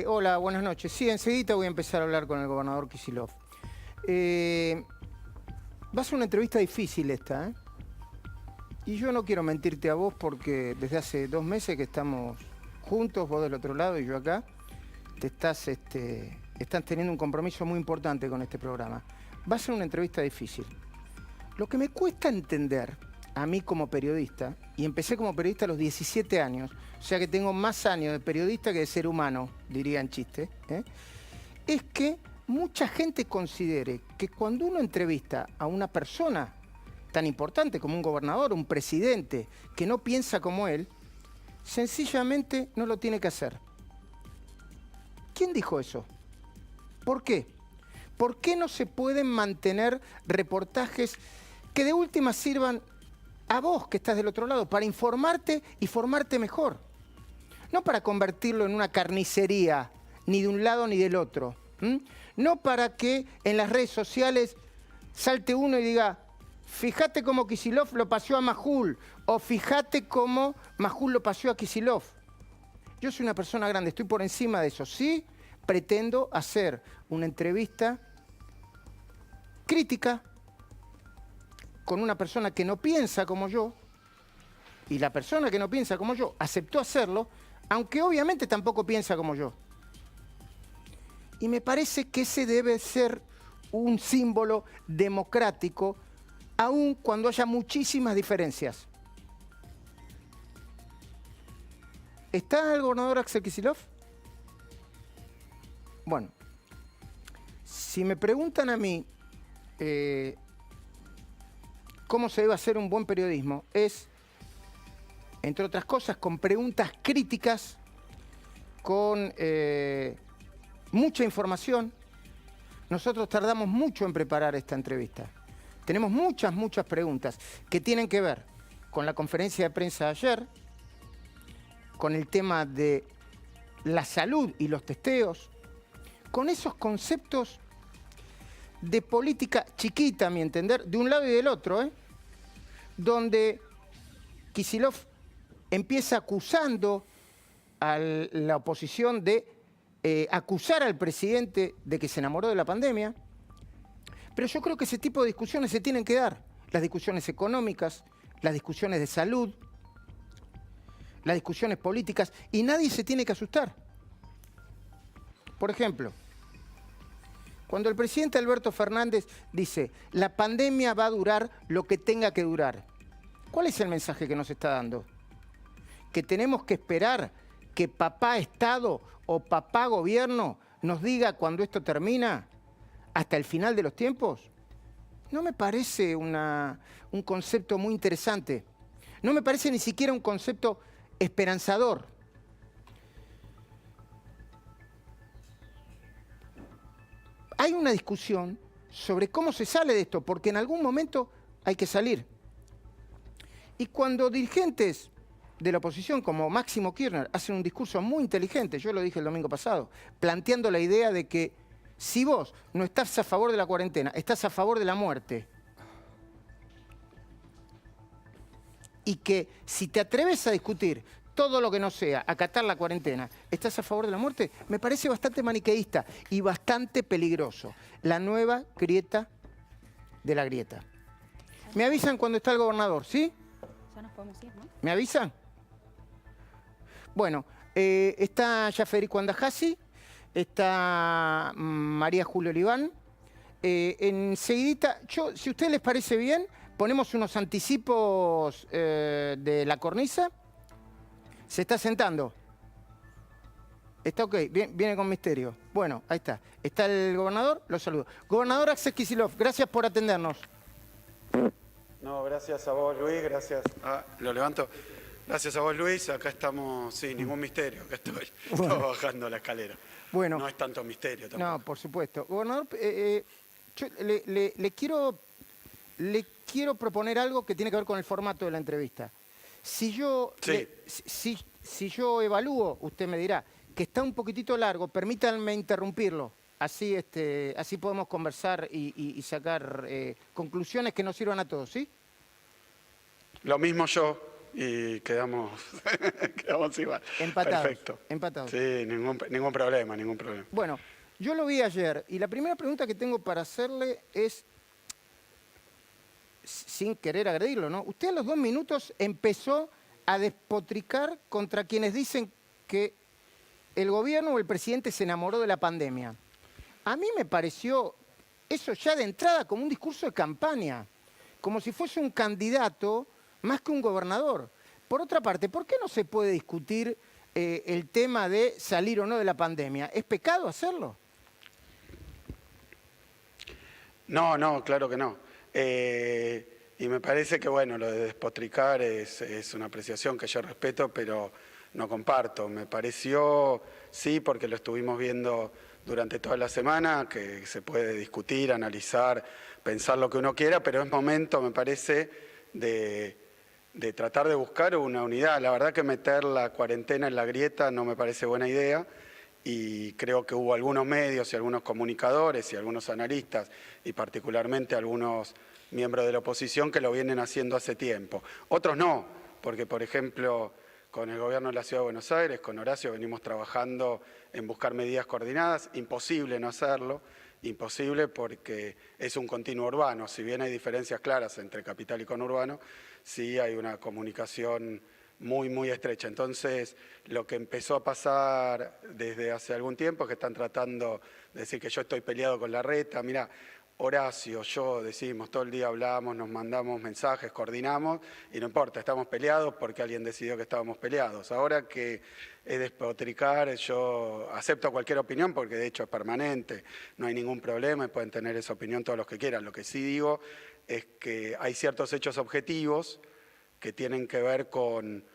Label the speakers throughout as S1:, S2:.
S1: hola, buenas noches. Sí, enseguida voy a empezar a hablar con el gobernador Kicillof. Va a ser una entrevista difícil esta, ¿eh? Y yo no quiero mentirte a vos porque desde hace 2 meses que estamos juntos, vos del otro lado y yo acá, estás teniendo un compromiso muy importante con este programa. Va a ser una entrevista difícil. Lo que me cuesta entender a mí como periodista, y empecé como periodista a los 17 años, o sea que tengo más años de periodista que de ser humano, diría en chiste, es que mucha gente considere que cuando uno entrevista a una persona tan importante como un gobernador, un presidente, que no piensa como él, sencillamente no lo tiene que hacer. ¿Quién dijo eso? ¿Por qué? ¿Por qué no se pueden mantener reportajes que de última sirvan a vos que estás del otro lado, para informarte y formarte mejor? No para convertirlo en una carnicería, ni de un lado ni del otro. No para que en las redes sociales salte uno y diga, fíjate cómo Kicillof lo paseó a Majul, o fíjate cómo Majul lo paseó a Kicillof. Yo soy una persona grande, estoy por encima de eso. Sí, pretendo hacer una entrevista crítica con una persona que no piensa como yo, y la persona que no piensa como yo aceptó hacerlo, aunque obviamente tampoco piensa como yo. Y me parece que ese debe ser un símbolo democrático, aun cuando haya muchísimas diferencias. ¿Está el gobernador Axel Kicillof? Bueno, si me preguntan a mí cómo se debe hacer un buen periodismo, es, entre otras cosas, con preguntas críticas, con mucha información. Nosotros tardamos mucho en preparar esta entrevista. Tenemos muchas preguntas que tienen que ver con la conferencia de prensa de ayer, con el tema de la salud y los testeos, con esos conceptos de política chiquita, a mi entender, de un lado y del otro, donde Kicillof empieza acusando a la oposición de acusar al presidente de que se enamoró de la pandemia. Pero yo creo que ese tipo de discusiones se tienen que dar. Las discusiones económicas, las discusiones de salud, las discusiones políticas, y nadie se tiene que asustar. Por ejemplo, cuando el presidente Alberto Fernández dice, la pandemia va a durar lo que tenga que durar, ¿cuál es el mensaje que nos está dando? ¿Que tenemos que esperar que papá Estado o papá Gobierno nos diga cuando esto termina hasta el final de los tiempos? No me parece un concepto muy interesante. No me parece ni siquiera un concepto esperanzador. Hay una discusión sobre cómo se sale de esto, porque en algún momento hay que salir. Y cuando dirigentes de la oposición, como Máximo Kirchner, hacen un discurso muy inteligente, yo lo dije el domingo pasado, planteando la idea de que si vos no estás a favor de la cuarentena, estás a favor de la muerte. Y que si te atreves a discutir todo lo que no sea acatar la cuarentena, estás a favor de la muerte, me parece bastante maniqueísta y bastante peligroso. La nueva grieta de la grieta. Me avisan cuando está el gobernador, ¿sí?
S2: Ya nos podemos ir, ¿no?
S1: ¿Me avisan? Bueno, está ya Federico Andajasi, está María Julia Oliván. Enseguidita, si a ustedes les parece bien, ponemos unos anticipos de la cornisa. Se está sentando. Está ok, viene con misterio. Bueno, ahí está. Está el gobernador, lo saludo. Gobernador Axel Kicillof, gracias por atendernos.
S3: No, gracias a vos, Luis, gracias. Lo levanto. Gracias a vos, Luis. Acá estamos, sin ningún misterio. Acá estoy. Bueno. Estaba bajando la escalera.
S1: Bueno.
S3: No es tanto misterio tampoco.
S1: No, por supuesto. Gobernador, yo le quiero proponer algo que tiene que ver con el formato de la entrevista. Si yo,
S3: sí.
S1: si yo evalúo, usted me dirá, que está un poquitito largo, permítanme interrumpirlo. Así podemos conversar y sacar conclusiones que nos sirvan a todos, ¿sí?
S3: Lo mismo yo. y quedamos, quedamos igual.
S1: Empatados.
S3: Perfecto.
S1: Empatados.
S3: Sí, ningún problema, ningún problema.
S1: Bueno, yo lo vi ayer y la primera pregunta que tengo para hacerle es, sin querer agredirlo, ¿no? Usted a los 2 minutos empezó a despotricar contra quienes dicen que el gobierno o el presidente se enamoró de la pandemia. A mí me pareció eso ya de entrada como un discurso de campaña, como si fuese un candidato más que un gobernador. Por otra parte, ¿por qué no se puede discutir el tema de salir o no de la pandemia? ¿Es pecado hacerlo?
S3: No, claro que no. Y me parece que, bueno, lo de despotricar es una apreciación que yo respeto, pero no comparto. Me pareció, sí, porque lo estuvimos viendo durante toda la semana, que se puede discutir, analizar, pensar lo que uno quiera, pero es momento, me parece, de tratar de buscar una unidad. La verdad que meter la cuarentena en la grieta no me parece buena idea. Y creo que hubo algunos medios y algunos comunicadores y algunos analistas y particularmente algunos miembros de la oposición que lo vienen haciendo hace tiempo. Otros no, porque por ejemplo con el gobierno de la Ciudad de Buenos Aires, con Horacio, venimos trabajando en buscar medidas coordinadas. Imposible no hacerlo, imposible porque es un continuo urbano. Si bien hay diferencias claras entre capital y conurbano, sí hay una comunicación muy estrecha. Entonces, lo que empezó a pasar desde hace algún tiempo es que están tratando de decir que yo estoy peleado con Larreta. Mira, Horacio, yo decimos, todo el día hablamos, nos mandamos mensajes, coordinamos, y no importa, estamos peleados porque alguien decidió que estábamos peleados. Ahora que es despotricar, yo acepto cualquier opinión porque de hecho es permanente, no hay ningún problema y pueden tener esa opinión todos los que quieran. Lo que sí digo es que hay ciertos hechos objetivos que tienen que ver con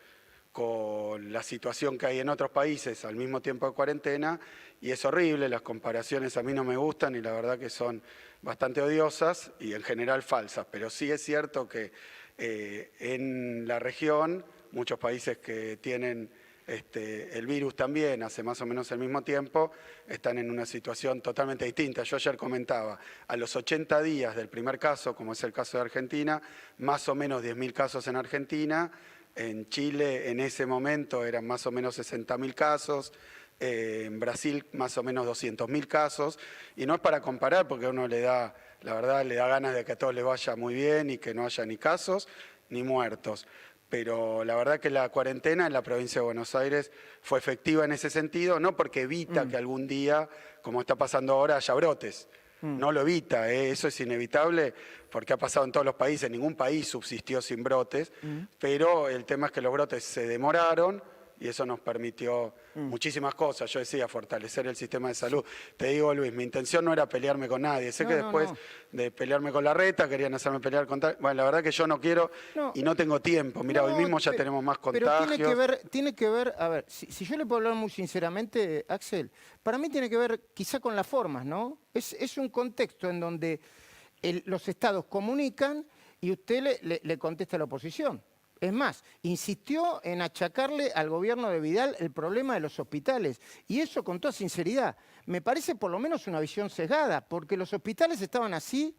S3: la situación que hay en otros países al mismo tiempo de cuarentena, y es horrible, las comparaciones a mí no me gustan y la verdad que son bastante odiosas y en general falsas, pero sí es cierto que en la región, muchos países que tienen el virus también hace más o menos el mismo tiempo, están en una situación totalmente distinta. Yo ayer comentaba, a los 80 días del primer caso, como es el caso de Argentina, más o menos 10.000 casos en Argentina. En Chile en ese momento eran más o menos 60.000 casos, en Brasil más o menos 200.000 casos, y no es para comparar porque a uno le da, la verdad, le da ganas de que a todos les vaya muy bien y que no haya ni casos ni muertos. Pero la verdad que la cuarentena en la provincia de Buenos Aires fue efectiva en ese sentido, no porque evita que algún día, como está pasando ahora, haya brotes. No lo evita, eso es inevitable porque ha pasado en todos los países, ningún país subsistió sin brotes, pero el tema es que los brotes se demoraron y eso nos permitió muchísimas cosas. Yo decía, fortalecer el sistema de salud. Te digo, Luis, mi intención no era pelearme con nadie. Sé que después de pelearme con Larreta querían hacerme pelear con... Bueno, la verdad que yo no quiero y no tengo tiempo. Mira, hoy mismo ya tenemos más contagios.
S1: Pero tiene que ver, a ver, si yo le puedo hablar muy sinceramente, Axel, para mí tiene que ver quizá con las formas, ¿no? Es un contexto en donde los estados comunican y usted le contesta a la oposición. Es más, insistió en achacarle al gobierno de Vidal el problema de los hospitales. Y eso con toda sinceridad. Me parece por lo menos una visión sesgada, porque los hospitales estaban así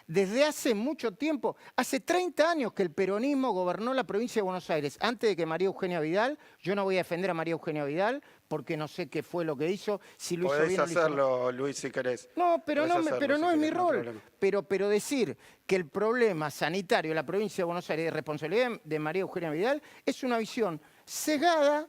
S1: desde hace mucho tiempo. Hace 30 años que el peronismo gobernó la provincia de Buenos Aires, antes de que María Eugenia Vidal. Yo no voy a defender a María Eugenia Vidal, porque no sé qué fue lo que hizo, si lo hizo bien o lo hizo mal.
S3: Podés hacerlo, Luis, si querés.
S1: No, pero no es mi rol. Pero decir que el problema sanitario de la provincia de Buenos Aires es responsabilidad de María Eugenia Vidal es una visión sesgada,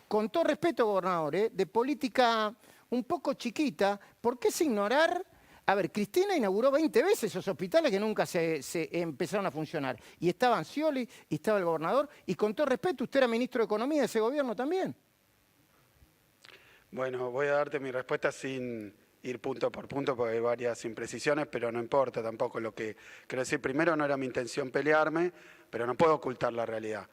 S1: con todo respeto, gobernador, de política un poco chiquita. ¿Por qué es ignorar? A ver, Cristina inauguró 20 veces esos hospitales que nunca se empezaron a funcionar. Y estaba Scioli, y estaba el gobernador, y con todo respeto, usted era ministro de Economía de ese gobierno también.
S3: Bueno, voy a darte mi respuesta sin ir punto por punto porque hay varias imprecisiones, pero no importa tampoco lo que quiero decir. Primero, no era mi intención pelearme, pero no puedo ocultar la realidad.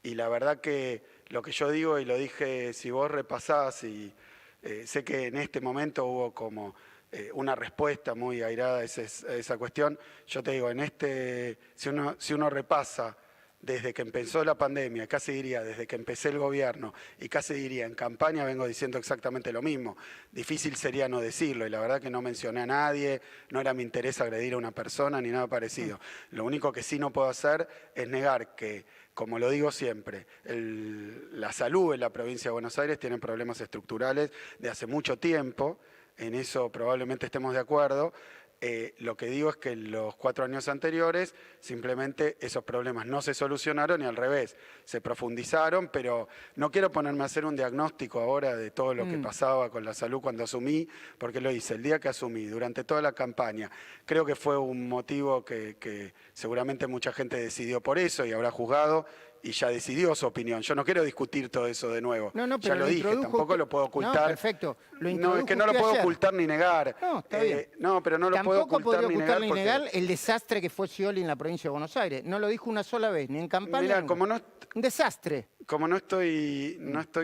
S3: Y la verdad que lo que yo digo, y lo dije, si vos repasás, y sé que en este momento hubo como una respuesta muy airada a esa cuestión. Yo te digo, si uno repasa desde que empezó la pandemia, casi diría desde que empecé el gobierno y casi diría en campaña vengo diciendo exactamente lo mismo. Difícil sería no decirlo y la verdad que no mencioné a nadie, no era mi interés agredir a una persona ni nada parecido. Lo único que sí no puedo hacer es negar que, como lo digo siempre, la salud en la provincia de Buenos Aires tiene problemas estructurales de hace mucho tiempo, en eso probablemente estemos de acuerdo. Lo que digo es que en los 4 años anteriores simplemente esos problemas no se solucionaron y al revés, se profundizaron, pero no quiero ponerme a hacer un diagnóstico ahora de todo lo que pasaba con la salud cuando asumí, porque lo hice el día que asumí, durante toda la campaña. Creo que fue un motivo que seguramente mucha gente decidió por eso y habrá juzgado y ya decidió su opinión. Yo no quiero discutir todo eso de nuevo.
S1: No, no, pero
S3: ya lo dije, tampoco
S1: usted...
S3: lo puedo ocultar.
S1: No, perfecto.
S3: No, es que no lo puedo ocultar ni negar.
S1: No, está bien.
S3: No, pero no lo puedo ocultar ni negar.
S1: Tampoco podría ocultar ni negar el desastre que fue Scioli en la provincia de Buenos Aires. No lo dijo una sola vez, ni en campaña.
S3: Mirá, como no...
S1: Un desastre.
S3: Como no estoy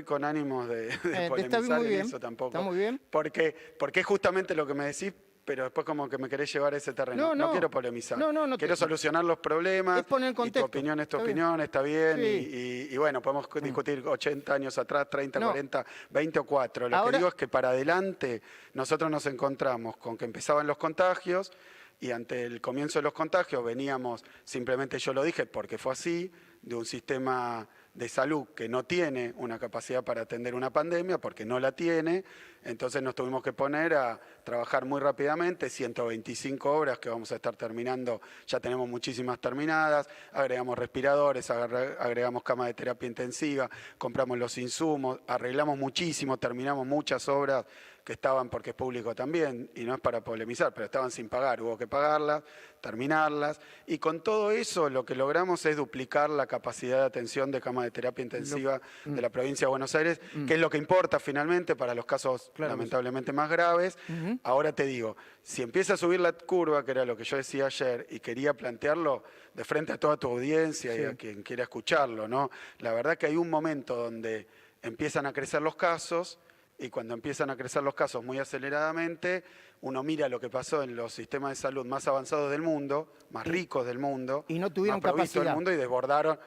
S3: con ánimos de polemizar
S1: muy bien,
S3: en eso tampoco.
S1: Está muy bien.
S3: Porque es justamente lo que me decís, pero después como que me querés llevar a ese terreno. No quiero polemizar. Quiero solucionar los problemas.
S1: Es poner el contexto.
S3: Y tu opinión es tu opinión, está bien.
S1: Sí.
S3: Y bueno, podemos discutir 80 años atrás, 30, 40, 20 o 4. Lo que digo es que para adelante nosotros nos encontramos con que empezaban los contagios y ante el comienzo de los contagios veníamos, simplemente yo lo dije porque fue así, de un sistema de salud que no tiene una capacidad para atender una pandemia, porque no la tiene, entonces nos tuvimos que poner a trabajar muy rápidamente, 125 obras que vamos a estar terminando, ya tenemos muchísimas terminadas, agregamos respiradores, agregamos camas de terapia intensiva, compramos los insumos, arreglamos muchísimo, terminamos muchas obras que estaban, porque es público también, y no es para polemizar, pero estaban sin pagar, hubo que pagarlas, terminarlas, y con todo eso lo que logramos es duplicar la capacidad de atención de cama de terapia intensiva de la provincia de Buenos Aires, que es lo que importa finalmente para los casos lamentablemente más graves. Ahora te digo, si empieza a subir la curva, que era lo que yo decía ayer, y quería plantearlo de frente a toda tu audiencia y a quien quiera escucharlo, ¿no? La verdad que hay un momento donde empiezan a crecer los casos, y cuando empiezan a crecer los casos muy aceleradamente, uno mira lo que pasó en los sistemas de salud más avanzados del mundo, más ricos del mundo,
S1: y no tuvieron
S3: más provistos
S1: capacidad
S3: del mundo y desbordaron.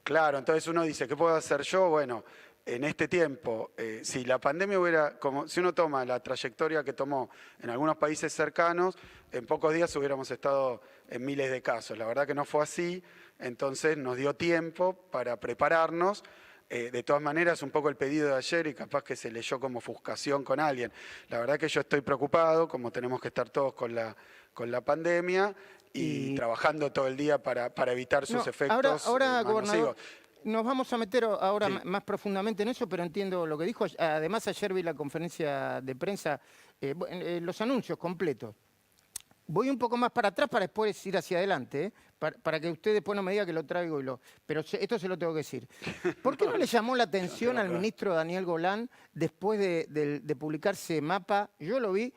S3: Claro, entonces uno dice, ¿qué puedo hacer yo? Bueno, en este tiempo, si la pandemia hubiera, si uno toma la trayectoria que tomó en algunos países cercanos, en pocos días hubiéramos estado en miles de casos. La verdad que no fue así, entonces nos dio tiempo para prepararnos. De todas maneras, un poco el pedido de ayer y capaz que se leyó como ofuscación con alguien. La verdad que yo estoy preocupado, como tenemos que estar todos con la pandemia y trabajando todo el día para evitar sus efectos.
S1: Ahora gobernador, nos vamos a meter ahora más profundamente en eso, pero entiendo lo que dijo. Además, ayer vi la conferencia de prensa, los anuncios completos. Voy un poco más para atrás para después ir hacia adelante, para que usted después no me diga que lo traigo pero esto se lo tengo que decir. ¿Por qué no le llamó la atención al ministro Daniel Goulán después de publicarse mapa? Yo lo vi,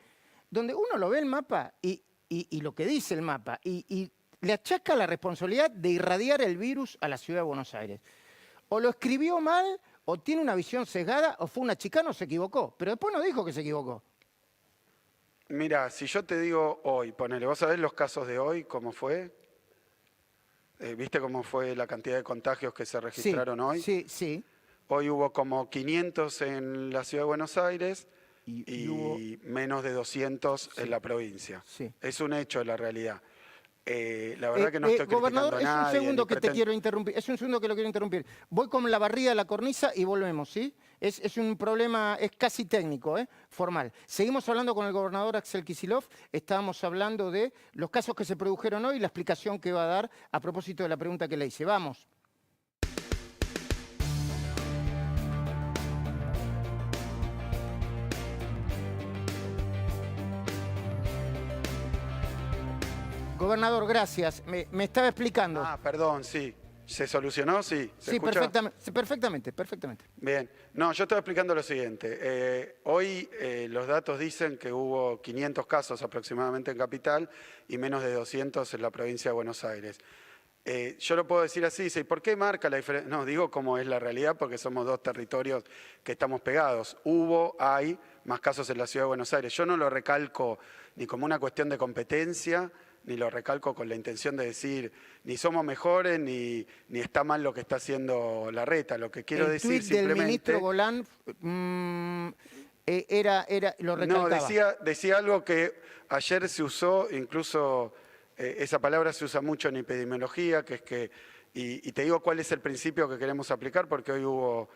S1: donde uno lo ve el mapa y lo que dice el mapa y le achaca la responsabilidad de irradiar el virus a la ciudad de Buenos Aires. O lo escribió mal, o tiene una visión sesgada, o fue una chicana o se equivocó. Pero después no dijo que se equivocó.
S3: Mira, si yo te digo hoy, ponele, ¿vos sabés los casos de hoy, cómo fue? ¿Viste cómo fue la cantidad de contagios que se registraron hoy?
S1: Sí.
S3: Hoy hubo como 500 en la ciudad de Buenos Aires y menos de 200 en la provincia. Sí. Es un hecho de la realidad. La verdad que no estoy criticando a nadie.
S1: Gobernador, es un segundo que te quiero interrumpir. Es un segundo que lo quiero interrumpir. Voy con la barrida de la cornisa y volvemos, ¿sí? Es un problema, es casi técnico, formal. Seguimos hablando con el gobernador Axel Kicillof. Estábamos hablando de los casos que se produjeron hoy y la explicación que va a dar a propósito de la pregunta que le hice. Vamos. Gobernador, gracias. Me estaba explicando.
S3: Perdón, sí. ¿Se solucionó? Sí.
S1: Sí, perfectamente.
S3: Bien. No, yo estaba explicando lo siguiente. Hoy los datos dicen que hubo 500 casos aproximadamente en Capital y menos de 200 en la provincia de Buenos Aires. Yo lo puedo decir así, dice, ¿y por qué marca la diferencia? No, digo cómo es la realidad porque somos dos territorios que estamos pegados. Hay más casos en la ciudad de Buenos Aires. Yo no lo recalco ni como una cuestión de competencia, ni lo recalco con la intención de decir ni somos mejores ni está mal lo que está haciendo Larreta. Lo que quiero decir
S1: tuit del
S3: simplemente...
S1: ministro Golán lo recalcaba.
S3: No, decía algo que ayer se usó, incluso esa palabra se usa mucho en epidemiología, que es que, y te digo cuál es el principio que queremos aplicar, porque hoy hubo,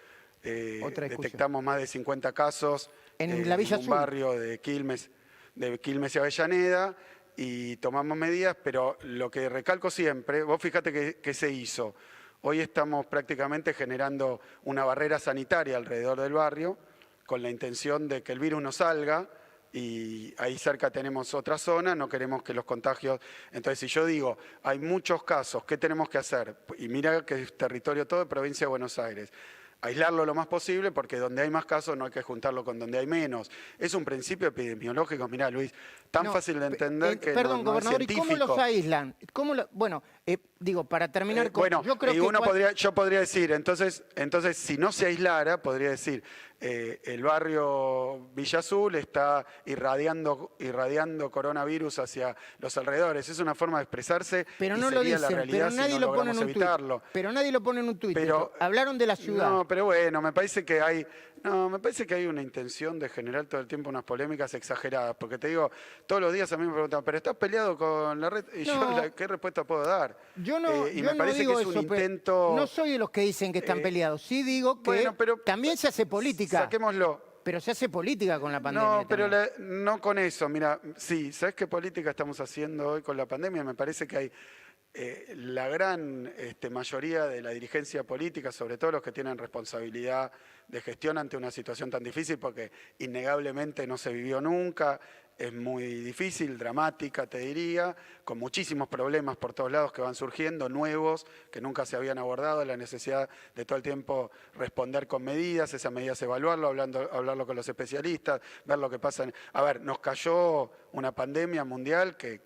S3: detectamos más de 50 casos
S1: en la Villa
S3: un
S1: Azul.
S3: barrio de Quilmes y Avellaneda, y tomamos medidas, pero lo que recalco siempre, vos fíjate que se hizo. Hoy estamos prácticamente generando una barrera sanitaria alrededor del barrio, con la intención de que el virus no salga, y ahí cerca tenemos otra zona, no queremos que los contagios... Entonces, si yo digo, hay muchos casos, ¿qué tenemos que hacer? Y mira que es territorio todo de provincia de Buenos Aires. Aislarlo lo más posible, porque donde hay más casos no hay que juntarlo con donde hay menos. Es un principio epidemiológico, mirá, Luis, tan fácil de entender que
S1: perdón,
S3: no es
S1: gobernador,
S3: científico.
S1: ¿y cómo los aíslan? Bueno, digo, para terminar con...
S3: Bueno,
S1: yo creo
S3: y
S1: que
S3: yo podría decir, entonces, si no se aislara, podría decir, el barrio Villa Azul está irradiando coronavirus hacia los alrededores. Es una forma de expresarse,
S1: pero
S3: y
S1: no lo
S3: sería
S1: dicen,
S3: la realidad
S1: pero nadie
S3: si no
S1: lo pone en
S3: logramos
S1: un
S3: evitarlo.
S1: tuit. Pero nadie lo pone en un tuit.
S3: Pero,
S1: hablaron de la ciudad.
S3: No, pero bueno, me parece que hay una intención de generar todo el tiempo unas polémicas exageradas. Porque te digo, todos los días a mí me preguntan, ¿pero estás peleado con la red? Y
S1: No.
S3: ¿qué respuesta puedo dar?
S1: Y
S3: me parece
S1: digo
S3: que es un
S1: eso,
S3: intento...
S1: no soy de los que dicen que están peleados. Sí digo que
S3: bueno, pero
S1: también se hace política.
S3: Saquémoslo.
S1: Pero se hace política con la pandemia.
S3: No, pero
S1: también.
S3: no con eso. Mira, sí, ¿sabes qué política estamos haciendo hoy con la pandemia? Me parece que hay la gran mayoría de la dirigencia política, sobre todo los que tienen responsabilidad de gestión ante una situación tan difícil, porque innegablemente no se vivió nunca, es muy difícil, dramática, te diría, con muchísimos problemas por todos lados que van surgiendo, nuevos, que nunca se habían abordado, la necesidad de todo el tiempo responder con medidas, esas medidas evaluarlo, hablarlo con los especialistas, ver lo que pasa. A ver, nos cayó una pandemia mundial que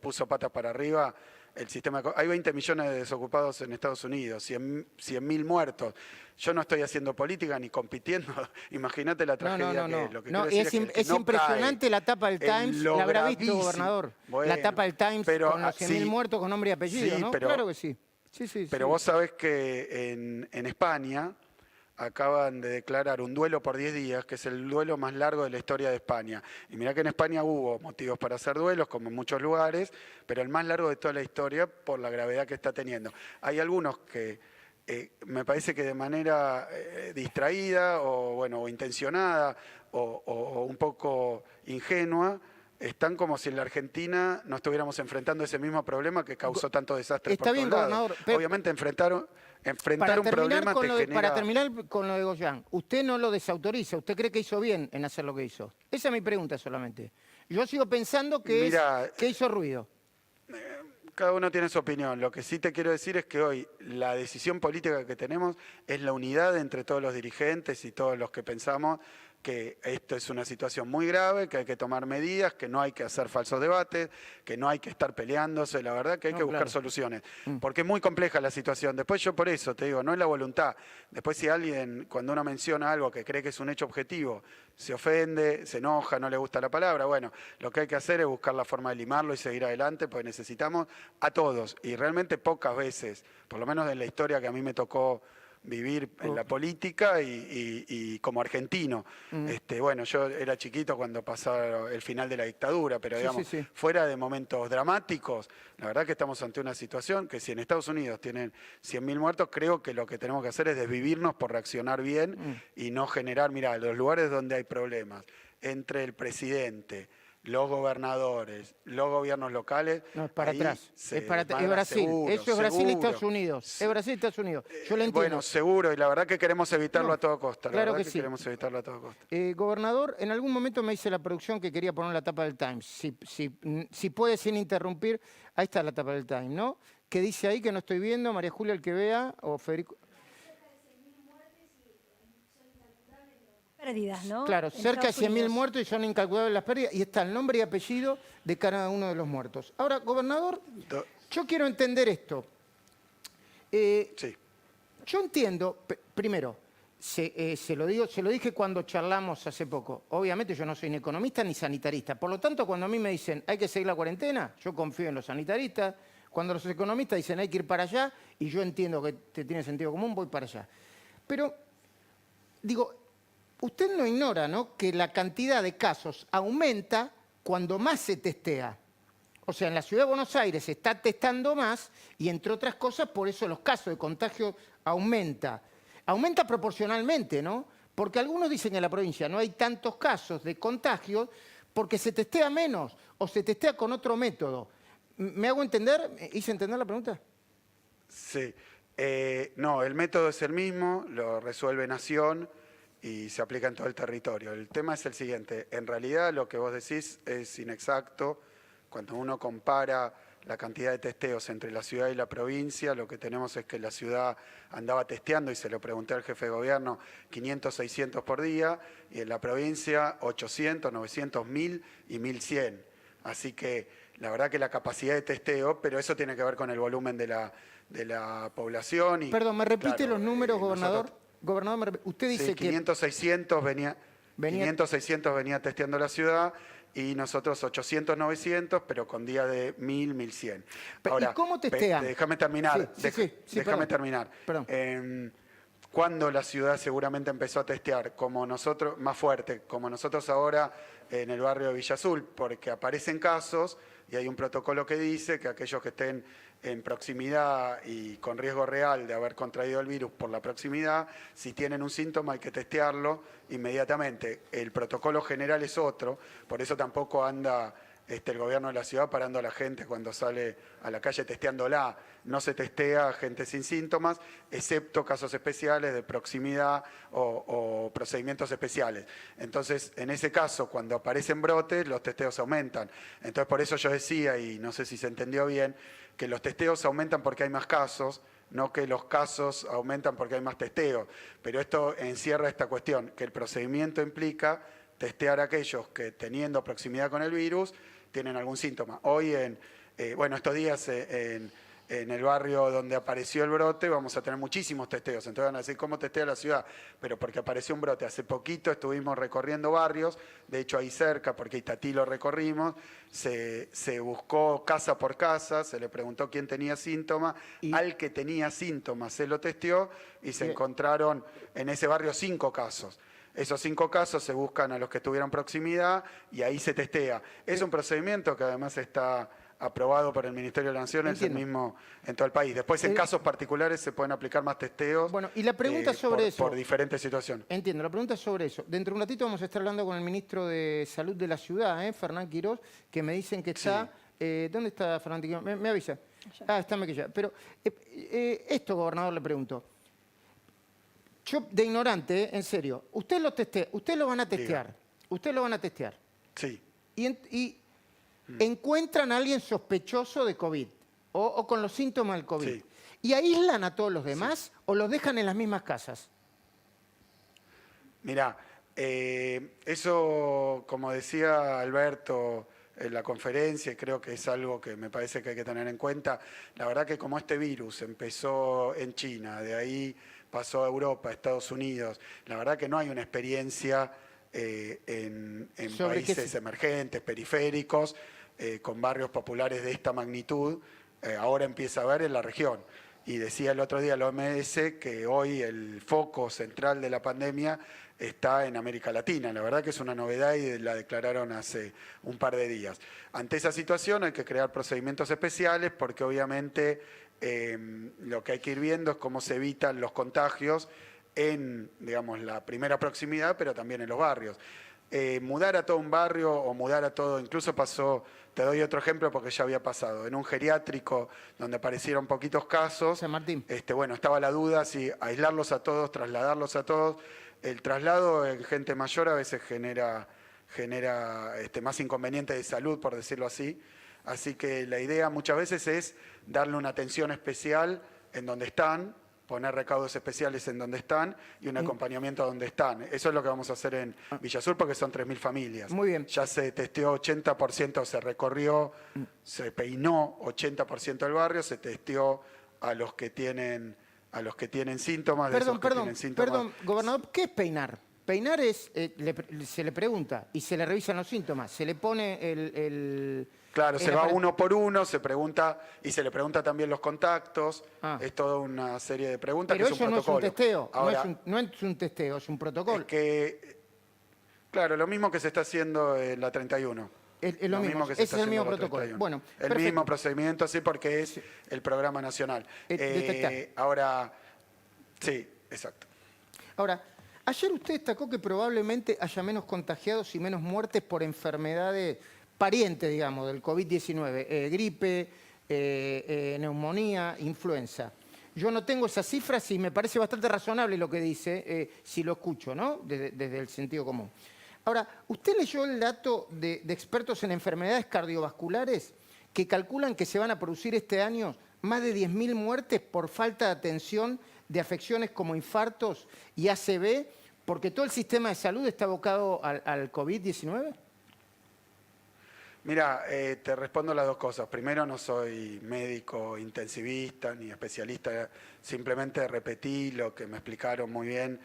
S3: puso patas para arriba el sistema. Hay 20 millones de desocupados en Estados Unidos, 100.000 muertos. Yo no estoy haciendo política ni compitiendo. Imagínate la tragedia que es. Lo que quiero decir es que
S1: es impresionante la tapa del Times. La habrá visto, gobernador.
S3: Bueno,
S1: la tapa del Times con los 100.000 muertos con nombre y apellido,
S3: sí,
S1: ¿no?
S3: Pero,
S1: claro que sí.
S3: Pero vos sabés que en España acaban de declarar un duelo por 10 días, que es el duelo más largo de la historia de España. Y mirá que en España hubo motivos para hacer duelos, como en muchos lugares, pero el más largo de toda la historia por la gravedad que está teniendo. Hay algunos que me parece que de manera distraída o intencionada o un poco ingenua, están como si en la Argentina no estuviéramos enfrentando ese mismo problema que causó tanto desastre por todos lados. Gobernador. Obviamente enfrentar un problema te genera...
S1: Para terminar con lo de Goyán, usted no lo desautoriza, usted cree que hizo bien en hacer lo que hizo. Esa es mi pregunta solamente. Yo sigo pensando que hizo ruido.
S3: Cada uno tiene su opinión. Lo que sí te quiero decir es que hoy la decisión política que tenemos es la unidad entre todos los dirigentes y todos los que pensamos que esto es una situación muy grave, que hay que tomar medidas, que no hay que hacer falsos debates, que no hay que estar peleándose, la verdad que hay que buscar soluciones, porque es muy compleja la situación. Después yo por eso te digo, no es la voluntad. Después si alguien, cuando uno menciona algo que cree que es un hecho objetivo, se ofende, se enoja, no le gusta la palabra, bueno, lo que hay que hacer es buscar la forma de limarlo y seguir adelante, porque necesitamos a todos, y realmente pocas veces, por lo menos en la historia que a mí me tocó vivir en la política y como argentino. Bueno, yo era chiquito cuando pasaba el final de la dictadura, pero digamos, fuera de momentos dramáticos, la verdad que estamos ante una situación que si en Estados Unidos tienen 100.000 muertos, creo que lo que tenemos que hacer es desvivirnos por reaccionar bien y no generar, mira, los lugares donde hay problemas entre el presidente, los gobernadores, los gobiernos locales...
S1: No, es para atrás. Es Brasil.
S3: Seguro,
S1: eso es Brasil y Estados Unidos. Es Brasil y Estados Unidos. Yo lo entiendo.
S3: Bueno, seguro, y la verdad que queremos evitarlo a toda costa.
S1: Claro que sí.
S3: Queremos evitarlo a toda costa.
S1: Gobernador, en algún momento me dice la producción que quería poner la tapa del Times. Si puede sin interrumpir, ahí está la tapa del Times, ¿no? ¿Qué dice ahí que no estoy viendo? María Julia, el que vea, o Federico...
S2: Pérdidas, ¿no?
S1: Claro, cerca de 100.000 muertos y son incalculables las pérdidas, y está el nombre y apellido de cada uno de los muertos. Ahora, gobernador, yo quiero entender esto.
S3: Sí.
S1: Yo entiendo, primero, se lo digo, se lo dije cuando charlamos hace poco. Obviamente yo no soy ni economista ni sanitarista. Por lo tanto, cuando a mí me dicen hay que seguir la cuarentena, yo confío en los sanitaristas. Cuando los economistas dicen hay que ir para allá, y yo entiendo que te tiene sentido común, voy para allá. Pero, digo, usted no ignora, ¿no?, que la cantidad de casos aumenta cuando más se testea. O sea, en la Ciudad de Buenos Aires se está testando más y, entre otras cosas, por eso los casos de contagio aumentan. Aumenta proporcionalmente, ¿no? Porque algunos dicen que en la provincia no hay tantos casos de contagio porque se testea menos o se testea con otro método. ¿Me hago entender? ¿Hice entender la pregunta?
S3: Sí. No, el método es el mismo, lo resuelve Nación y se aplica en todo el territorio. El tema es el siguiente, en realidad lo que vos decís es inexacto. Cuando uno compara la cantidad de testeos entre la ciudad y la provincia, lo que tenemos es que la ciudad andaba testeando, y se lo pregunté al jefe de gobierno, 500, 600 por día, y en la provincia 800, 900, 1000 y 1100. Así que la verdad que la capacidad de testeo, pero eso tiene que ver con el volumen de la población. Y,
S1: perdón, ¿me repite
S3: claro,
S1: los números, gobernador?
S3: Nosotros,
S1: Gobernador, usted dice
S3: sí, 500, 600 venía 500, 600 venía testeando la ciudad, y nosotros 800, 900, pero con día de 1000, 1100. Ahora,
S1: ¿y cómo testean?
S3: Déjame terminar. Déjame terminar.
S1: Perdón.
S3: Cuando la ciudad seguramente empezó a testear, como nosotros, más fuerte, como nosotros ahora en el barrio de Villa Azul, porque aparecen casos y hay un protocolo que dice que aquellos que estén en proximidad y con riesgo real de haber contraído el virus por la proximidad, si tienen un síntoma hay que testearlo inmediatamente. El protocolo general es otro, por eso tampoco anda el gobierno de la ciudad parando a la gente cuando sale a la calle testeándola. No se testea a gente sin síntomas, excepto casos especiales de proximidad o procedimientos especiales. Entonces, en ese caso, cuando aparecen brotes, los testeos aumentan. Entonces, por eso yo decía, y no sé si se entendió bien, que los testeos aumentan porque hay más casos, no que los casos aumentan porque hay más testeos. Pero esto encierra esta cuestión, que el procedimiento implica testear a aquellos que, teniendo proximidad con el virus, tienen algún síntoma. Hoy, estos días en el barrio donde apareció el brote, vamos a tener muchísimos testeos. Entonces van a decir, ¿cómo testea la ciudad? Pero porque apareció un brote. Hace poquito estuvimos recorriendo barrios, de hecho ahí cerca, porque Itatí lo recorrimos, se buscó casa por casa, se le preguntó quién tenía síntomas, al que tenía síntomas se lo testeó y se encontraron en ese barrio 5 casos. Esos 5 casos se buscan a los que tuvieron proximidad y ahí se testea. Es un procedimiento que además está aprobado por el Ministerio de la Nación, es el mismo en todo el país. Después, en casos particulares, se pueden aplicar más testeos.
S1: Bueno, y la pregunta sobre eso.
S3: Por diferentes situaciones.
S1: Entiendo, la pregunta es sobre eso. Dentro de un ratito vamos a estar hablando con el ministro de Salud de la ciudad, Fernán Quirós, que me dicen que está... Sí. ¿Dónde está Fernán Quirós? ¿Me avisa? Allá. Está en Mequilla. Pero esto, gobernador, le pregunto. Yo, de ignorante, en serio, usted lo van a testear. Diga. Usted lo van a testear.
S3: Sí.
S1: Y encuentran a alguien sospechoso de COVID o con los síntomas del COVID. Sí. ¿Y aíslan a todos los demás o los dejan en las mismas casas?
S3: Mirá, eso, como decía Alberto en la conferencia, creo que es algo que me parece que hay que tener en cuenta. La verdad que como este virus empezó en China, de ahí pasó a Europa, a Estados Unidos, la verdad que no hay una experiencia en países emergentes, periféricos, con barrios populares de esta magnitud, ahora empieza a haber en la región. Y decía el otro día la OMS que hoy el foco central de la pandemia está en América Latina. La verdad que es una novedad y la declararon hace un par de días. Ante esa situación hay que crear procedimientos especiales porque obviamente lo que hay que ir viendo es cómo se evitan los contagios en, digamos, la primera proximidad, pero también en los barrios. Mudar a todo un barrio o mudar a todo, incluso pasó, te doy otro ejemplo porque ya había pasado, en un geriátrico donde aparecieron poquitos casos,
S1: San Martín.
S3: Estaba la duda si aislarlos a todos, trasladarlos a todos. El traslado en gente mayor a veces genera más inconvenientes de salud, por decirlo así. Así que la idea muchas veces es darle una atención especial en donde están, poner recaudos especiales en donde están y un acompañamiento a donde están. Eso es lo que vamos a hacer en Villa Azul porque son 3.000 familias.
S1: Muy bien.
S3: Ya se testeó 80%, se recorrió, se peinó 80% del barrio, se testeó a los que tienen a los que tienen síntomas,
S1: Perdón, gobernador, ¿qué es peinar? Peinar es, se le pregunta y se le revisan los síntomas, se le pone
S3: Claro, se va uno por uno, se pregunta y se le pregunta también los contactos. Es toda una serie de preguntas.
S1: Pero
S3: que
S1: eso
S3: es un protocolo.
S1: No es un testeo,
S3: Ahora,
S1: no es un testeo, es un protocolo.
S3: Es que, claro, lo mismo que se está haciendo en la 31.
S1: Es lo mismo,
S3: que se está
S1: es el
S3: haciendo
S1: mismo
S3: en la
S1: protocolo.
S3: 31.
S1: Bueno,
S3: el mismo procedimiento, sí, porque es el programa nacional.
S1: Detectar.
S3: Ahora, sí, exacto.
S1: Ahora, ayer usted destacó que probablemente haya menos contagiados y menos muertes por enfermedades parientes, digamos, del COVID-19, gripe, neumonía, influenza. Yo no tengo esas cifras y me parece bastante razonable lo que dice, si lo escucho, ¿no? Desde el sentido común. Ahora, ¿usted leyó el dato de expertos en enfermedades cardiovasculares que calculan que se van a producir este año más de 10.000 muertes por falta de atención de afecciones como infartos y ACV, porque todo el sistema de salud está abocado al COVID-19?
S3: Mira, te respondo las dos cosas. Primero, no soy médico intensivista ni especialista, simplemente repetí lo que me explicaron muy bien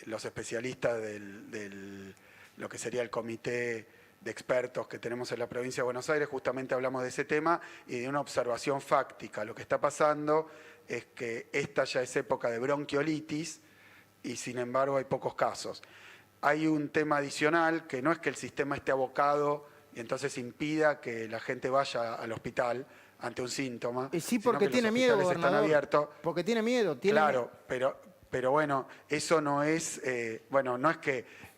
S3: los especialistas del lo que sería el comité de expertos que tenemos en la provincia de Buenos Aires. Justamente hablamos de ese tema y de una observación fáctica. Lo que está pasando es que esta ya es época de bronquiolitis y sin embargo hay pocos casos. Hay un tema adicional que no es que el sistema esté abocado y entonces impida que la gente vaya al hospital ante un síntoma.
S1: Sí, porque tiene miedo, gobernador. Porque tiene miedo.
S3: Claro, pero bueno, eso no es, no es que,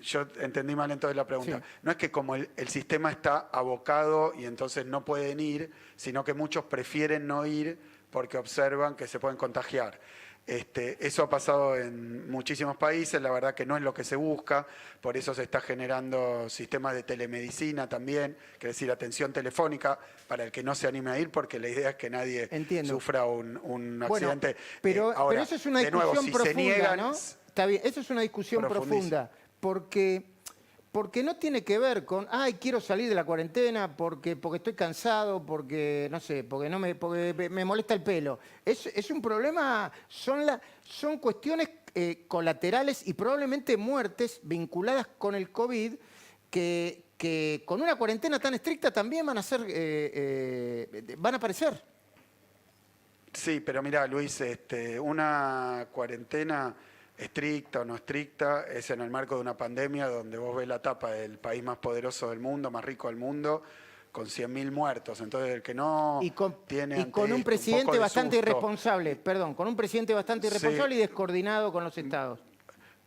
S3: yo entendí mal entonces la pregunta, sí. No es que como el sistema está abocado y entonces no pueden ir, sino que muchos prefieren no ir porque observan que se pueden contagiar. Eso ha pasado en muchísimos países, la verdad que no es lo que se busca, por eso se está generando sistemas de telemedicina también, que es decir, atención telefónica para el que no se anime a ir, porque la idea es que nadie sufra un accidente.
S1: Pero eso es una discusión profunda, ¿no? Está bien, eso es una discusión profunda, porque no tiene que ver con, quiero salir de la cuarentena porque estoy cansado, porque no sé, porque me molesta el pelo. Es un problema, son cuestiones colaterales y probablemente muertes vinculadas con el COVID que con una cuarentena tan estricta también van a aparecer.
S3: Sí, pero mira, Luis, una cuarentena estricta o no estricta, es en el marco de una pandemia donde vos ves la tapa del país más poderoso del mundo, más rico del mundo, con 100.000 muertos. Entonces, el que no tiene
S1: y con un presidente bastante irresponsable, con un presidente bastante irresponsable y descoordinado con los estados.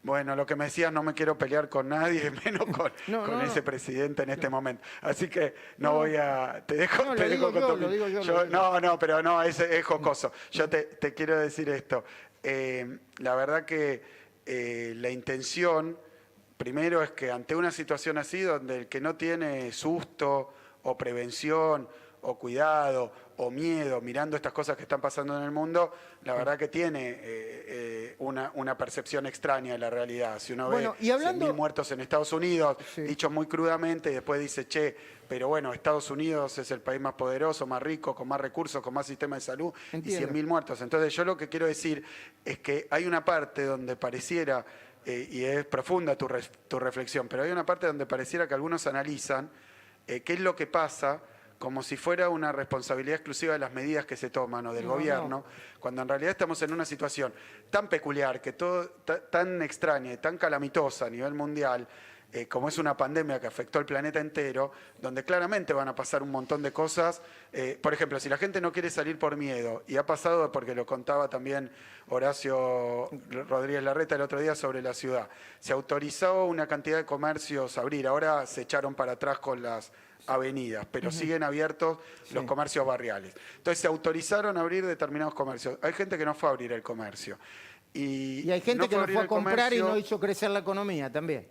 S3: Bueno, lo que me decías, no me quiero pelear con nadie, menos con ese presidente en este momento. Así que voy a... Te dejo con
S1: lo digo yo.
S3: No, pero no, es jocoso. Yo te quiero decir esto. La verdad que la intención, primero, es que ante una situación así, donde el que no tiene susto o prevención o cuidado o miedo mirando estas cosas que están pasando en el mundo, la verdad que tiene una percepción extraña de la realidad. Si uno ve 100.000 muertos en Estados Unidos, dicho muy crudamente, y después dice, pero bueno, Estados Unidos es el país más poderoso, más rico, con más recursos, con más sistema de salud, Entiendo. Y 100.000 muertos. Entonces yo lo que quiero decir es que hay una parte donde pareciera, y es profunda tu reflexión, pero hay una parte donde pareciera que algunos analizan qué es lo que pasa como si fuera una responsabilidad exclusiva de las medidas que se toman o del gobierno, cuando en realidad estamos en una situación tan peculiar, tan extraña y tan calamitosa a nivel mundial, como es una pandemia que afectó al planeta entero, donde claramente van a pasar un montón de cosas. Por ejemplo, si la gente no quiere salir por miedo, y ha pasado, porque lo contaba también Horacio Rodríguez Larreta el otro día sobre la ciudad, se autorizó una cantidad de comercios a abrir, ahora se echaron para atrás con las avenidas, pero siguen abiertos los comercios barriales. Entonces se autorizaron a abrir determinados comercios. Hay gente que no fue a abrir el comercio. Y
S1: hay gente que no fue a comprar y no hizo crecer la economía también.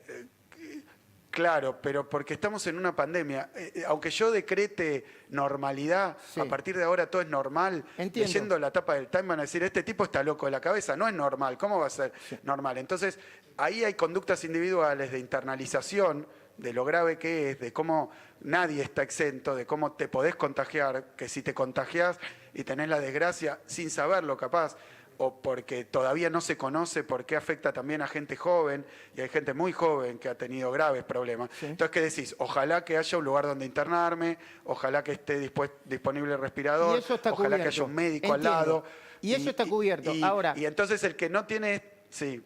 S3: Claro, pero porque estamos en una pandemia. Aunque yo decrete normalidad, a partir de ahora todo es normal.
S1: Entiendo.
S3: Leyendo la tapa del Time van a decir, este tipo está loco de la cabeza, no es normal, ¿cómo va a ser normal? Entonces, ahí hay conductas individuales de internalización de lo grave que es, de cómo nadie está exento, de cómo te podés contagiar, que si te contagiás y tenés la desgracia sin saberlo capaz, o porque todavía no se conoce por qué afecta también a gente joven, y hay gente muy joven que ha tenido graves problemas.
S1: Sí.
S3: Entonces, ¿qué decís? Ojalá que haya un lugar donde internarme, ojalá que esté disponible el respirador,
S1: Y eso está
S3: ojalá que
S1: cubierto.
S3: haya un médico
S1: Entiendo.
S3: al lado.
S1: Y eso está cubierto. Ahora,
S3: y entonces el que no tiene... Sí.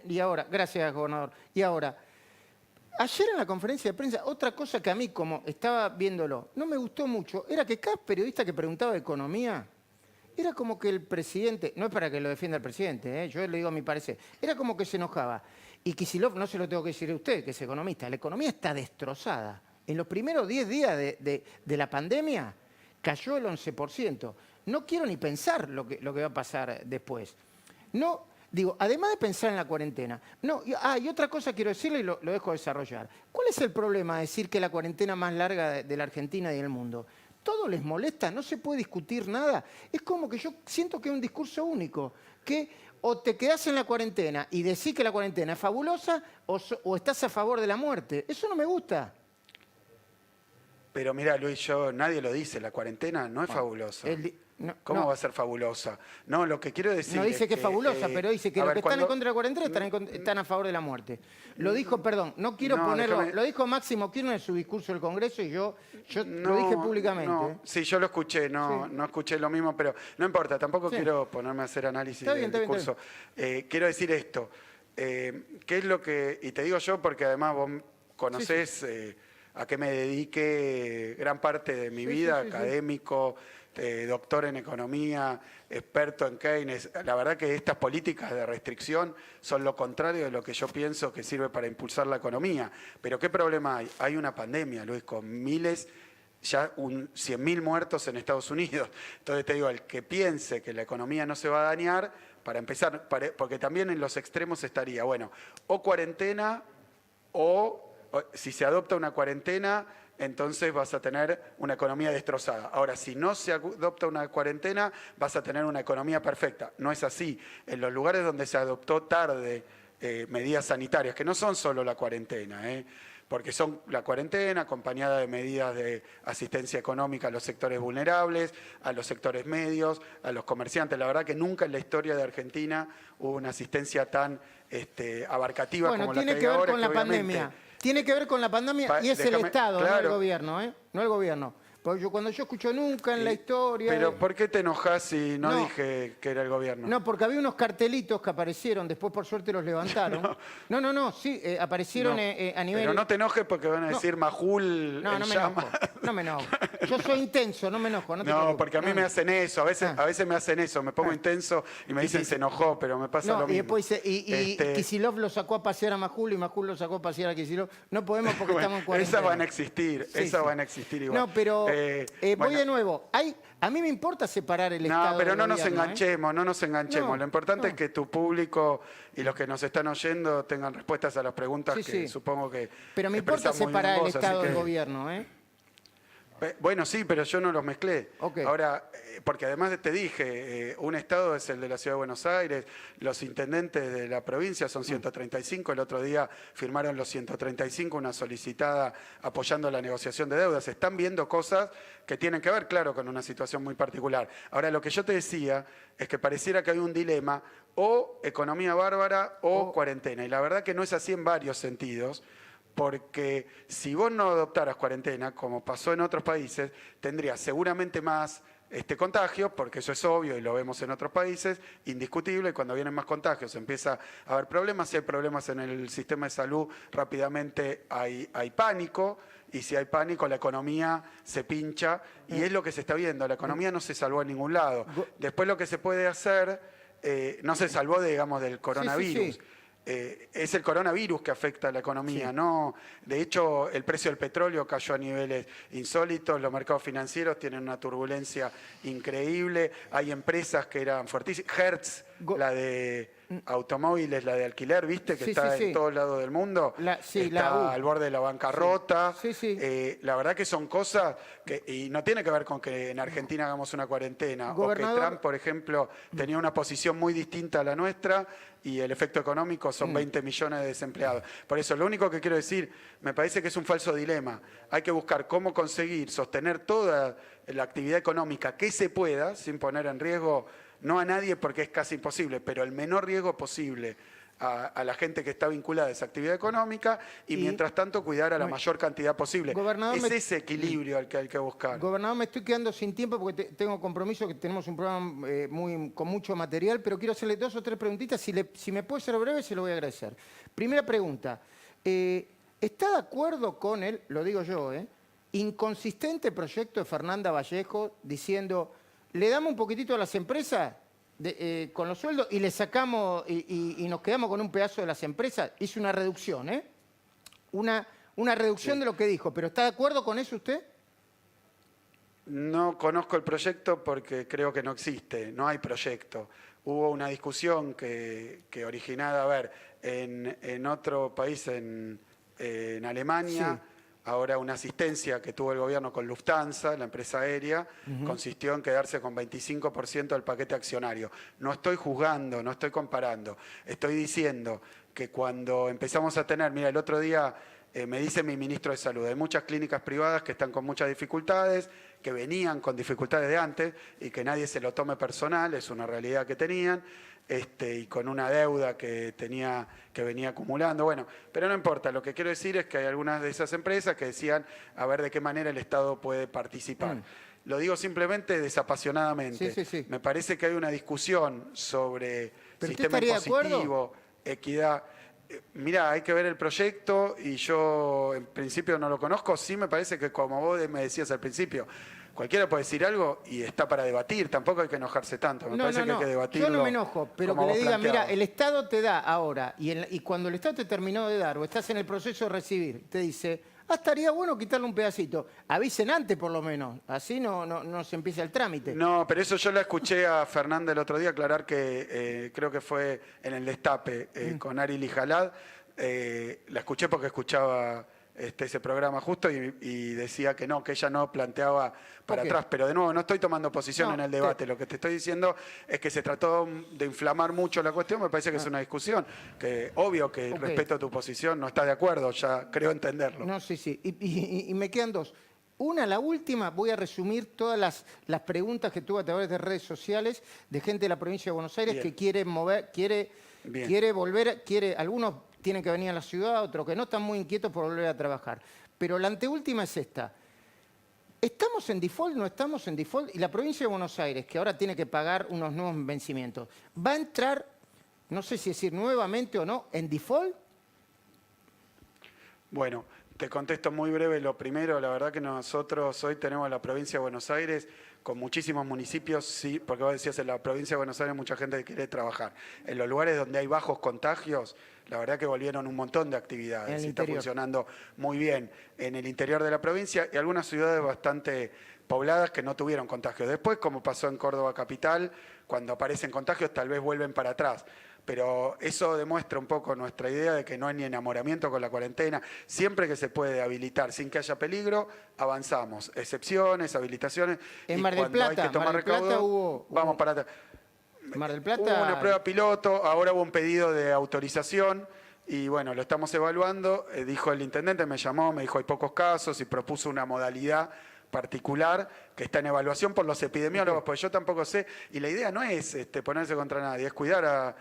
S1: y ahora, gracias, gobernador. Y ahora, ayer en la conferencia de prensa, otra cosa que a mí, como estaba viéndolo, no me gustó mucho, era que cada periodista que preguntaba de economía, era como que el presidente, no es para que lo defienda el presidente, yo le digo a mi parecer, era como que se enojaba. Y Kicillof, no se lo tengo que decir a usted, que es economista, la economía está destrozada. En los primeros 10 días de la pandemia cayó el 11%. No quiero ni pensar lo que va a pasar después. No, digo, además de pensar en la cuarentena, no, y otra cosa quiero decirle y lo dejo desarrollar. ¿Cuál es el problema de decir que la cuarentena más larga de la Argentina y del mundo? ¿Todo les molesta? ¿No se puede discutir nada? Es como que yo siento que es un discurso único, que o te quedás en la cuarentena y decís que la cuarentena es fabulosa o estás a favor de la muerte. Eso no me gusta.
S3: Pero mira, Luis, nadie lo dice, la cuarentena no es fabulosa. ¿Cómo va a ser fabulosa? No, lo que quiero decir
S1: no dice que es fabulosa, pero dice que los que están en contra de la cuarentena están a favor de la muerte. Lo dijo, perdón, no quiero ponerlo, lo dijo Máximo Kirchner en su discurso del Congreso y yo lo dije públicamente.
S3: No. Sí, yo lo escuché, no escuché lo mismo, pero no importa, tampoco quiero ponerme a hacer análisis del discurso. Quiero decir esto, ¿qué es lo que...? Y te digo yo porque además vos conocés a qué me dediqué gran parte de mi vida, académico, doctor en economía, experto en Keynes. La verdad que estas políticas de restricción son lo contrario de lo que yo pienso que sirve para impulsar la economía. Pero ¿qué problema hay? Hay una pandemia, Luis, con miles, ya 100.000 muertos en Estados Unidos. Entonces te digo, el que piense que la economía no se va a dañar, para empezar, porque también en los extremos estaría, bueno, o cuarentena o si se adopta una cuarentena, entonces vas a tener una economía destrozada. Ahora, si no se adopta una cuarentena, vas a tener una economía perfecta. No es así. En los lugares donde se adoptó tarde medidas sanitarias, que no son solo la cuarentena, porque son la cuarentena acompañada de medidas de asistencia económica a los sectores vulnerables, a los sectores medios, a los comerciantes. La verdad que nunca en la historia de Argentina hubo una asistencia tan abarcativa como la que hay ahora.
S1: Tiene que ver con la pandemia. Tiene que ver con la pandemia y es el Estado, no el gobierno, no el gobierno. Porque cuando yo escucho nunca en la historia...
S3: Pero ¿por qué te enojás si no dije que era el gobierno?
S1: No, porque había unos cartelitos que aparecieron, después por suerte los levantaron. Sí, aparecieron a nivel...
S3: Pero no te enojes porque van a decir Majul en llama.
S1: No me enojo. Yo soy intenso, no me enojo.
S3: No, porque a mí me hacen eso, a veces me hacen eso, me pongo intenso y me dicen se enojó, pero me pasa lo mismo.
S1: Y después dice, Kicillof lo sacó a pasear a Majul y Majul lo sacó a pasear a Kicillof. No podemos porque estamos en cuarentena.
S3: Esas van a existir, van a existir igual.
S1: No, pero voy de nuevo. A mí me importa separar el Estado.
S3: No, pero no
S1: del
S3: nos
S1: gobierno,
S3: enganchemos, no nos enganchemos. Lo importante es que tu público y los que nos están oyendo tengan respuestas a las preguntas que supongo que...
S1: Pero me importa separar el Estado del gobierno,
S3: Bueno, sí, pero yo no los mezclé.
S1: Okay.
S3: Ahora, porque además te dije, un estado es el de la Ciudad de Buenos Aires, los intendentes de la provincia son 135, el otro día firmaron los 135 una solicitada apoyando la negociación de deudas. Están viendo cosas que tienen que ver, claro, con una situación muy particular. Ahora, lo que yo te decía es que pareciera que hay un dilema, o economía bárbara o cuarentena. Y la verdad que no es así en varios sentidos. Porque si vos no adoptaras cuarentena, como pasó en otros países, tendrías seguramente más contagios, porque eso es obvio y lo vemos en otros países, indiscutible, y cuando vienen más contagios empieza a haber problemas. Si hay problemas en el sistema de salud, rápidamente hay pánico, y si hay pánico, la economía se pincha, y es lo que se está viendo, la economía no se salvó en ningún lado. Después lo que se puede hacer, no se salvó, digamos, del coronavirus. Es el coronavirus que afecta a la economía, ¿no? De hecho, el precio del petróleo cayó a niveles insólitos, los mercados financieros tienen una turbulencia increíble, hay empresas que eran fuertísimas. Hertz, la de automóviles, la de alquiler, ¿viste? Que está en todos lados del mundo. Está al borde de la bancarrota. La verdad que son cosas que... Y no tiene que ver con que en Argentina hagamos una cuarentena.
S1: Gobernador...
S3: O que Trump, por ejemplo, tenía una posición muy distinta a la nuestra y el efecto económico son 20 millones de desempleados. Por eso, lo único que quiero decir, me parece que es un falso dilema. Hay que buscar cómo conseguir sostener toda la actividad económica que se pueda, sin poner en riesgo, no a nadie porque es casi imposible, pero el menor riesgo posible a la gente que está vinculada a esa actividad económica y mientras tanto cuidar a la mayor cantidad posible. Es ese equilibrio al que hay que buscar.
S1: Gobernador, me estoy quedando sin tiempo porque tengo compromiso, que tenemos un programa con mucho material, pero quiero hacerle 2 o 3 preguntitas. Si me puede ser breve, se lo voy a agradecer. Primera pregunta. ¿Está de acuerdo con el, lo digo yo, inconsistente proyecto de Fernanda Vallejo diciendo, le damos un poquitito a las empresas con los sueldos y le sacamos y nos quedamos con un pedazo de las empresas? Hizo una reducción, una reducción de lo que dijo, pero ¿está de acuerdo con eso usted?
S3: No conozco el proyecto porque creo que no existe, no hay proyecto. Hubo una discusión que originada, a ver, en otro país, en Alemania, ahora una asistencia que tuvo el gobierno con Lufthansa, la empresa aérea, consistió en quedarse con 25% del paquete accionario. No estoy juzgando, no estoy comparando. Estoy diciendo que cuando empezamos a tener, mira, el otro día me dice mi ministro de Salud, hay muchas clínicas privadas que están con muchas dificultades, que venían con dificultades de antes y que nadie se lo tome personal, es una realidad que tenían. Y con una deuda que venía acumulando. Bueno, pero no importa, lo que quiero decir es que hay algunas de esas empresas que decían a ver de qué manera el Estado puede participar. Lo digo simplemente desapasionadamente. Me parece que hay una discusión sobre sistema impositivo, equidad. Mirá, hay que ver el proyecto y yo en principio no lo conozco. Sí me parece que como vos me decías al principio, cualquiera puede decir algo y está para debatir, tampoco hay que enojarse tanto. Me parece que hay que debatirlo.
S1: Yo no me enojo, pero que le digan, mira, el Estado te da ahora, y cuando el Estado te terminó de dar, o estás en el proceso de recibir, te dice, estaría bueno quitarle un pedacito. Avisen antes, por lo menos, así no se empieza el trámite.
S3: No, pero eso yo la escuché a Fernanda el otro día aclarar que creo que fue en el Destape con Ari Lijalad. La escuché porque escuchaba ese programa justo y decía que no, que ella no planteaba para atrás. Pero de nuevo, no estoy tomando posición en el debate. Lo que te estoy diciendo es que se trató de inflamar mucho la cuestión. Me parece que es una discusión. Que obvio que respeto tu posición, no estás de acuerdo, ya creo entenderlo.
S1: No, sí. Y me quedan 2. Una, la última, voy a resumir todas las preguntas que tuve a través de redes sociales de gente de la provincia de Buenos Aires que quiere volver, algunos tienen que venir a la ciudad, otros que no, están muy inquietos por volver a trabajar. Pero la anteúltima es esta. ¿Estamos en default? ¿No estamos en default? Y la provincia de Buenos Aires, que ahora tiene que pagar unos nuevos vencimientos, ¿va a entrar, no sé si decir nuevamente o no, en default?
S3: Bueno, te contesto muy breve. Lo primero, la verdad que nosotros hoy tenemos la provincia de Buenos Aires con muchísimos municipios, sí, porque vos decías en la provincia de Buenos Aires mucha gente que quiere trabajar. En los lugares donde hay bajos contagios, la verdad que volvieron un montón de actividades y está funcionando muy bien en el interior de la provincia y algunas ciudades bastante pobladas que no tuvieron contagios. Después, como pasó en Córdoba capital, cuando aparecen contagios tal vez vuelven para atrás. Pero eso demuestra un poco nuestra idea de que no hay ni enamoramiento con la cuarentena. Siempre que se puede habilitar sin que haya peligro, avanzamos. Excepciones, habilitaciones.
S1: En Mar del Plata,
S3: hay que tomar recaudo, vamos para atrás.
S1: Mar del Plata.
S3: Hubo una prueba piloto, ahora hubo un pedido de autorización y bueno, lo estamos evaluando. Dijo el intendente, me llamó, me dijo hay pocos casos y propuso una modalidad particular que está en evaluación por los epidemiólogos, porque yo tampoco sé, y la idea no es ponerse contra nadie, es cuidar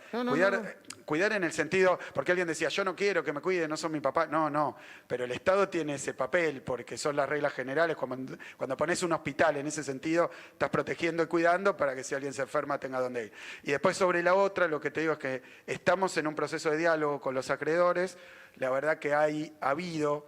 S3: cuidar en el sentido, porque alguien decía, yo no quiero que me cuide, no son mi papá, no, pero el Estado tiene ese papel, porque son las reglas generales, cuando pones un hospital en ese sentido, estás protegiendo y cuidando para que si alguien se enferma tenga dónde ir. Y después sobre la otra, lo que te digo es que estamos en un proceso de diálogo con los acreedores, la verdad que ha habido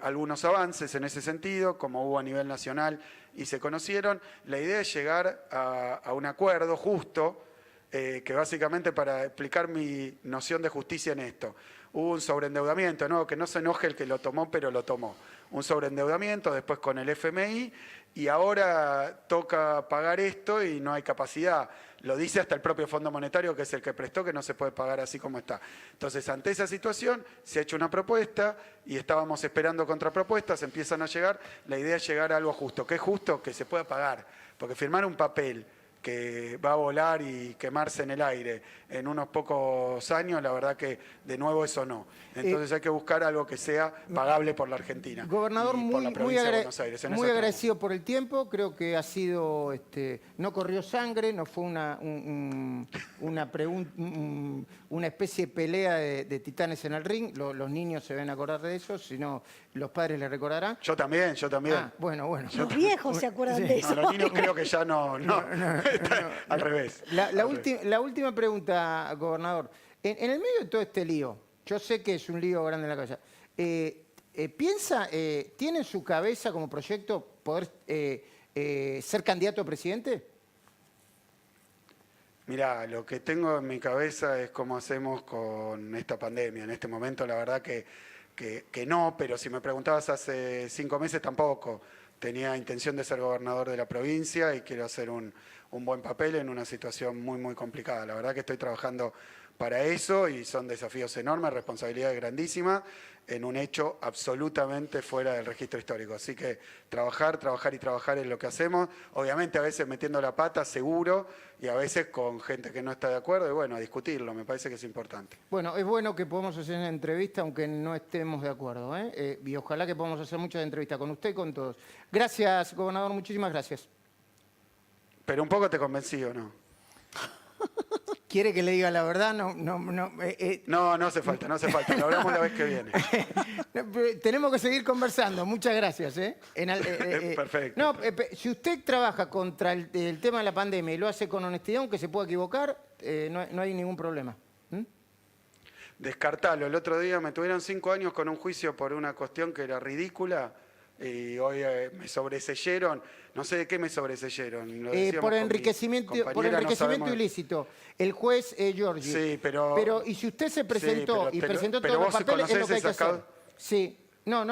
S3: algunos avances en ese sentido, como hubo a nivel nacional y se conocieron. La idea es llegar a un acuerdo justo, que básicamente para explicar mi noción de justicia en esto, hubo un sobreendeudamiento, ¿no? Que no se enoje el que lo tomó, pero lo tomó. un sobreendeudamiento, después con el FMI, y ahora toca pagar esto y no hay capacidad. Lo dice hasta el propio Fondo Monetario, que es el que prestó, que no se puede pagar así como está. Entonces, ante esa situación, se ha hecho una propuesta y estábamos esperando contrapropuestas, empiezan a llegar. La idea es llegar a algo justo. ¿Qué es justo? Que se pueda pagar. Porque firmar un papel que va a volar y quemarse en el aire en unos pocos años, la verdad que de nuevo eso no. Entonces hay que buscar algo que sea pagable por la Argentina.
S1: Gobernador,
S3: y por la provincia de Buenos Aires.
S1: Muy agradecido por el tiempo, creo que ha sido, no corrió sangre, no fue una especie de pelea de titanes en el ring, los niños se ven a acordar de eso, si no los padres le recordarán.
S3: Yo también.
S1: Ah, bueno.
S2: Los viejos se acuerdan de eso.
S3: No, los niños creo que ya no. Al revés.
S1: La última pregunta, gobernador. En el medio de todo este lío, yo sé que es un lío grande en la cabeza, ¿tiene en su cabeza como proyecto poder ser candidato a presidente?
S3: Mirá, lo que tengo en mi cabeza es cómo hacemos con esta pandemia. En este momento, la verdad que no, pero si me preguntabas hace 5 meses tampoco. Tenía intención de ser gobernador de la provincia y quiero hacer un buen papel en una situación muy, muy complicada. La verdad que estoy trabajando para eso y son desafíos enormes, responsabilidades grandísimas, en un hecho absolutamente fuera del registro histórico. Así que trabajar es lo que hacemos. Obviamente a veces metiendo la pata, seguro, y a veces con gente que no está de acuerdo, y bueno, a discutirlo, me parece que es importante.
S1: Bueno, es bueno que podamos hacer una entrevista aunque no estemos de acuerdo, y ojalá que podamos hacer muchas entrevistas con usted y con todos. Gracias, gobernador, muchísimas gracias.
S3: Pero un poco te convencí, ¿o no?
S1: ¿Quiere que le diga la verdad? No
S3: hace falta, lo hablamos la vez que viene.
S1: Tenemos que seguir conversando, muchas gracias.
S3: Perfecto.
S1: No, si usted trabaja contra el tema de la pandemia y lo hace con honestidad, aunque se pueda equivocar, no hay ningún problema.
S3: Descartalo. El otro día me tuvieron 5 años con un juicio por una cuestión que era ridícula y hoy me sobreseyeron. No sé de qué me sobreseyeron.
S1: Por enriquecimiento ilícito. El juez Giorgi.
S3: Sí, pero
S1: y si usted se presentó
S3: sí,
S1: y presentó
S3: pero
S1: todos los
S3: vos
S1: papeles, es lo que hay que hacer. Sí. No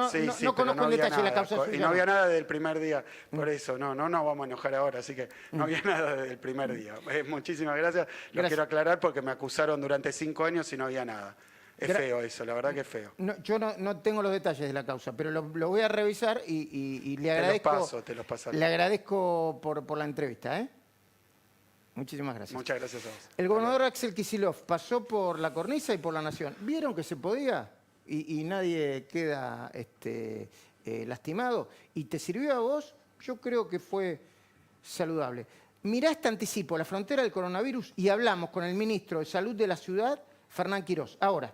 S1: conozco en detalle la causa suya.
S3: Y no había nada desde el primer día. Por eso, no nos vamos a enojar ahora. Así que no había nada desde el primer día. Muchísimas gracias. Lo quiero aclarar porque me acusaron durante 5 años y no había nada. Es feo eso, la verdad que es feo.
S1: Yo no tengo los detalles de la causa, pero lo voy a revisar y le agradezco.
S3: Te los pasaré.
S1: Le agradezco por la entrevista. Muchísimas gracias.
S3: Muchas gracias a vos.
S1: El gobernador Axel Kicillof pasó por la cornisa y por la Nación. ¿Vieron que se podía? Y nadie queda lastimado. ¿Y te sirvió a vos? Yo creo que fue saludable. Mirá este anticipo, la frontera del coronavirus, y hablamos con el ministro de Salud de la ciudad, Fernán Quirós. Ahora.